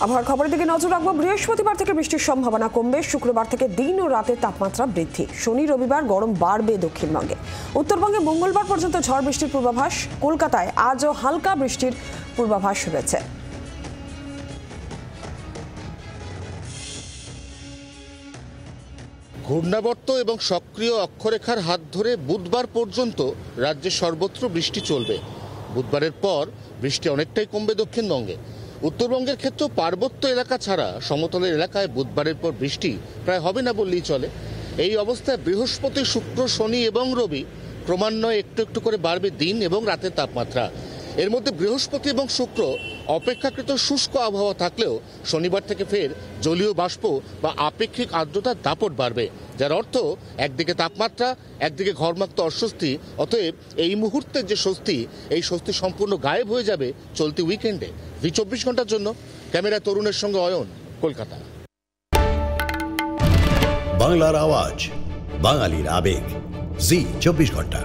আবহাওয়ার খবরের দিকে নজর রাখবো। বৃহস্পতিবার থেকে বৃষ্টির সম্ভাবনা কমবে। শুক্রবার থেকে দিন ও রাতে তাপমাত্রা বৃদ্ধি। শনি রবিবার গরম বাড়বে দক্ষিণবঙ্গে। উত্তরবঙ্গে মঙ্গলবার পর্যন্ত ঝড় বৃষ্টির পূর্বাভাস। কলকাতায় আজও হালকা বৃষ্টির পূর্বাভাস রয়েছে। ঘূর্ণাবর্ত এবং সক্রিয় অক্ষরেখার হাত ধরে বুধবার পর্যন্ত রাজ্যে সর্বত্র বৃষ্টি চলবে। বুধবারের পর বৃষ্টি অনেকটাই কমবে দক্ষিণবঙ্গে। উত্তরবঙ্গের ক্ষেত্রে পার্বত্য এলাকা ছাড়া সমতলের এলাকায় বুধবারের পর বৃষ্টি প্রায় হবে না বললেই চলে। এই অবস্থায় বৃহস্পতি, শুক্র, শনি এবং রবি ক্রমান্বয়ে একটু একটু করে বাড়বে দিন এবং রাতের তাপমাত্রা। এর মধ্যে বৃহস্পতি এবং শুক্র অপেক্ষাকৃত শুষ্ক আবহাওয়া থাকলেও শনিবার থেকে ফের জলীয় বাষ্প বা আপেক্ষিক আর্দ্রতার দাপট বাড়বে, যার অর্থ একদিকে তাপমাত্রা, একদিকে ঘরমাক্ত অস্বস্তি। অতএব এই মুহূর্তের যে স্বস্তি, এই স্বস্তি সম্পূর্ণ গায়েব হয়ে যাবে চলতি উইকেন্ডে। জি24 ঘন্টার জন্য ক্যামেরা তরুণের সঙ্গে অয়ন, কলকাতা। বাংলার আওয়াজ, বাঙালির আবেগ, জি24 ঘন্টা।